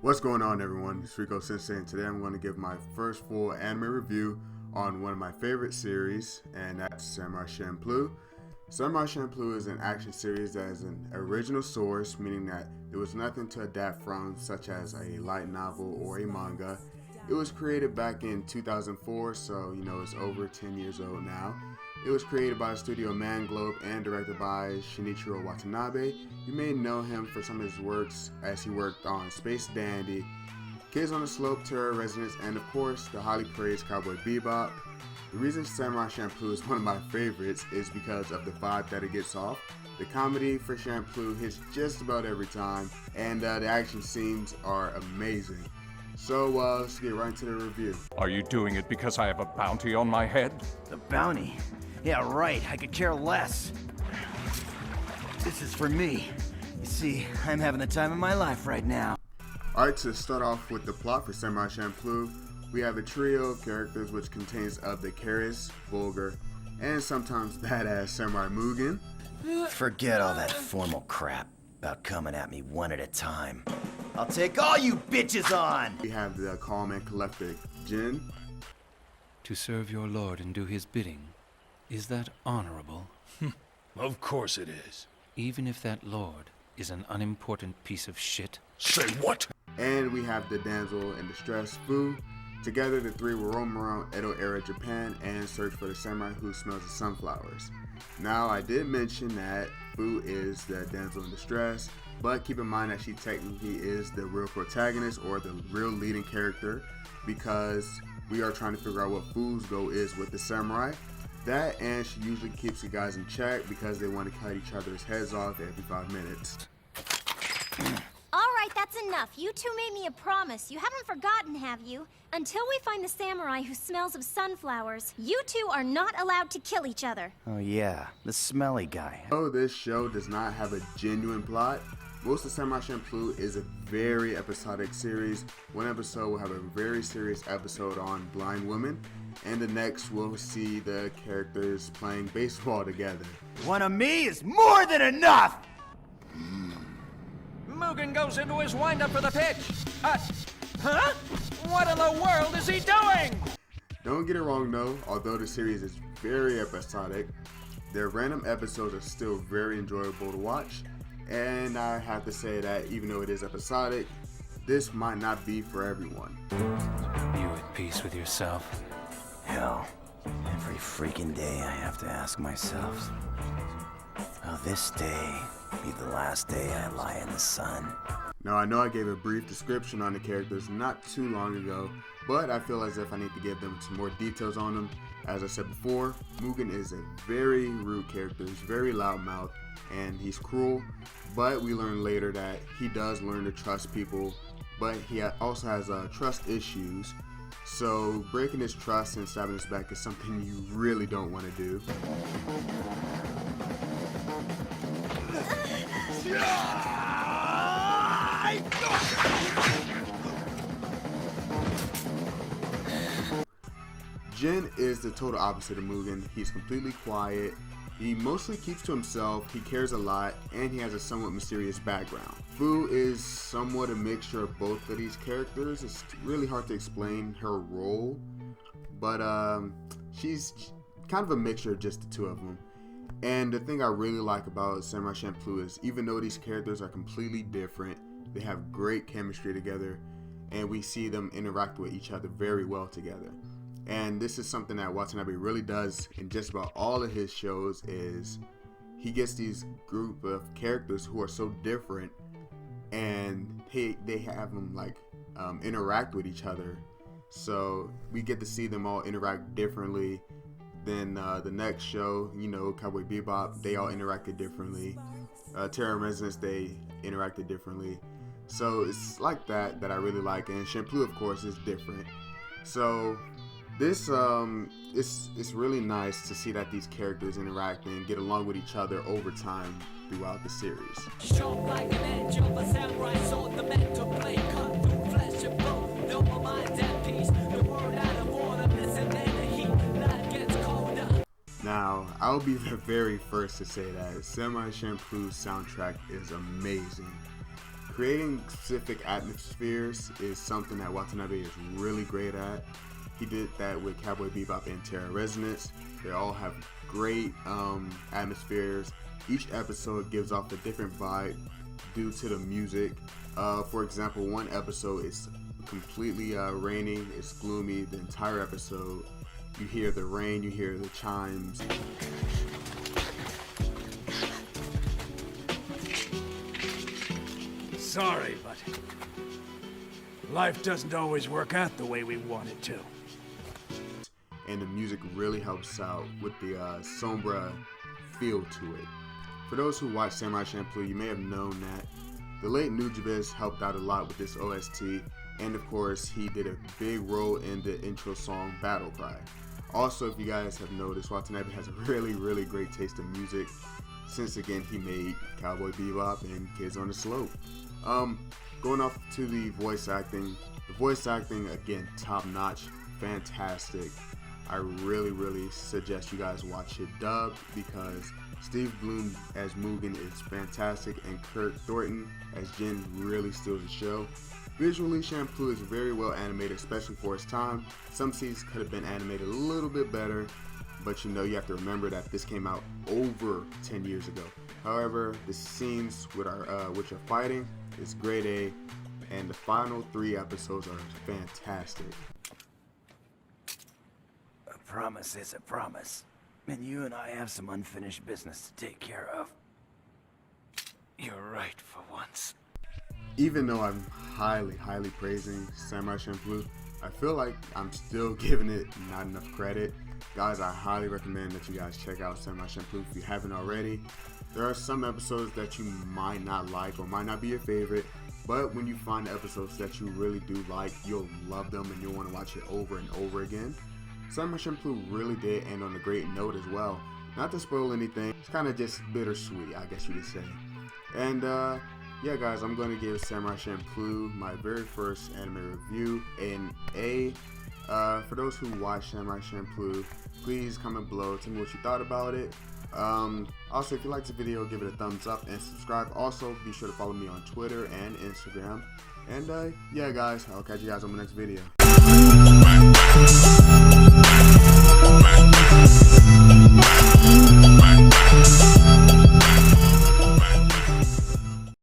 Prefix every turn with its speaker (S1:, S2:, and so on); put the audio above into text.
S1: What's going on, everyone? It's Rico Sensei, and today I'm going to give my first full anime review on one of my favorite series, and that's Samurai Champloo. Samurai Champloo is an action series that is an original source, meaning that there was nothing to adapt from, such as a light novel or a manga. It was created back in 2004, so it's over 10 years old now. It was created by Studio Manglobe and directed by Shinichiro Watanabe. You may know him for some of his works as he worked on Space Dandy, Kids on the Slope, Terror Resonance, and of course the highly praised Cowboy Bebop. The reason Samurai Champloo is one of my favorites is because of the vibe that it gets off. The comedy for Champloo hits just about every time, and the action scenes are amazing. So let's get right into the review.
S2: Are you doing it because I have a bounty on my head?
S3: The bounty? Yeah, right. I could care less. This is for me. You see, I'm having the time of my life right now.
S1: Alright, to start off with the plot for Samurai Champloo, we have a trio of characters which contains of the careless, vulgar, and sometimes badass Samurai Mugen.
S3: Forget all that formal crap about coming at me one at a time. I'll take all you bitches on!
S1: We have the calm and collected Jin.
S4: To serve your lord and do his bidding, is that honorable?
S5: Of course it is.
S4: Even if that lord is an unimportant piece of shit?
S5: Say what?
S1: And we have the damsel in distress, Fu. Together, the three will roam around Edo-era Japan and search for the samurai who smells the sunflowers. Now, I did mention that Fu is the damsel in distress, but keep in mind that she technically is the real protagonist or the real leading character, because we are trying to figure out what Fu's goal is with the samurai. That, and she usually keeps the guys in check because they want to cut each other's heads off every 5 minutes.
S6: Alright, that's enough. You two made me a promise. You haven't forgotten, have you? Until we find the samurai who smells of sunflowers, you two are not allowed to kill each other.
S3: Oh yeah, the smelly guy.
S1: Though this show does not have a genuine plot, most of Samurai Champloo is a very episodic series. One episode will have a very serious episode on blind women, and the next we'll see the characters playing baseball together.
S3: One of me is more than enough!
S2: Mugen goes into his windup for the pitch. Huh? What in the world is he doing?
S1: Don't get it wrong though, although the series is very episodic, their random episodes are still very enjoyable to watch. And I have to say that even though it is episodic, this might not be for everyone.
S4: You at peace with yourself?
S3: Hell, every freaking day I have to ask myself, will this day be the last day I lie in the sun?
S1: Now I know I gave a brief description on the characters not too long ago, but I feel as if I need to give them some more details on them. As I said before, Mugen is a very rude character, he's very loudmouth, and he's cruel, but we learn later that he does learn to trust people, but he also has trust issues. So breaking his trust and stabbing his back is something you really don't want to do. Jin is the total opposite of Mugen. He's completely quiet, he mostly keeps to himself, he cares a lot, and he has a somewhat mysterious background. Fu is somewhat a mixture of both of these characters. It's really hard to explain her role, but she's kind of a mixture of just the two of them. And the thing I really like about Samurai Champloo is even though these characters are completely different, they have great chemistry together, and we see them interact with each other very well together. And this is something that Watanabe really does in just about all of his shows, is he gets these group of characters who are so different, and they have them interact with each other. So we get to see them all interact differently. Then the next show, Cowboy Bebop, they all interacted differently. Terror Resonance, they interacted differently. So it's like that I really like, and Champloo of course is different. So this it's really nice to see that these characters interact and get along with each other over time throughout the series. Now, I'll be the very first to say that Samurai Champloo's soundtrack is amazing. Creating specific atmospheres is something that Watanabe is really great at. He did that with Cowboy Bebop and Terra Resonance. They all have great atmospheres. Each episode gives off a different vibe due to the music. For example, one episode is completely raining, it's gloomy. The entire episode, you hear the rain, you hear the chimes.
S5: Sorry, but life doesn't always work out the way we want it to.
S1: And the music really helps out with the sombra feel to it. For those who watch Samurai Champloo, you may have known that the late Nujabes helped out a lot with this OST, and of course he did a big role in the intro song Battle Cry. Also, if you guys have noticed, Watanabe has a really great taste in music, since again he made Cowboy Bebop and Kids on the Slope. Going off to the voice acting again, top notch, fantastic. I really suggest you guys watch it dubbed, because Steve Bloom as Mugen is fantastic, and Kurt Thornton as Jin really steals the show. Visually, Champloo is very well animated, especially for its time. Some scenes could have been animated a little bit better, but you have to remember that this came out over 10 years ago. However, the scenes with which are fighting is grade A, and the final 3 episodes are fantastic.
S3: A promise is a promise, and you and I have some unfinished business to take care of. You're right for once.
S1: Even though I'm highly praising Samurai Champloo, I feel like I'm still giving it not enough credit. Guys, I highly recommend that you guys check out Samurai Champloo if you haven't already. There are some episodes that you might not like or might not be your favorite, but when you find episodes that you really do like, you'll love them and you'll want to watch it over and over again. Samurai Champloo really did end on a great note as well. Not to spoil anything, it's kind of just bittersweet, I guess you could say. And yeah guys, I'm going to give Samurai Champloo my very first anime review an A. For those who watch Samurai Champloo, please comment below, tell me what you thought about it. Also, if you liked the video, give it a thumbs up and subscribe. Also, be sure to follow me on Twitter and Instagram. And yeah guys, I'll catch you guys on the next video.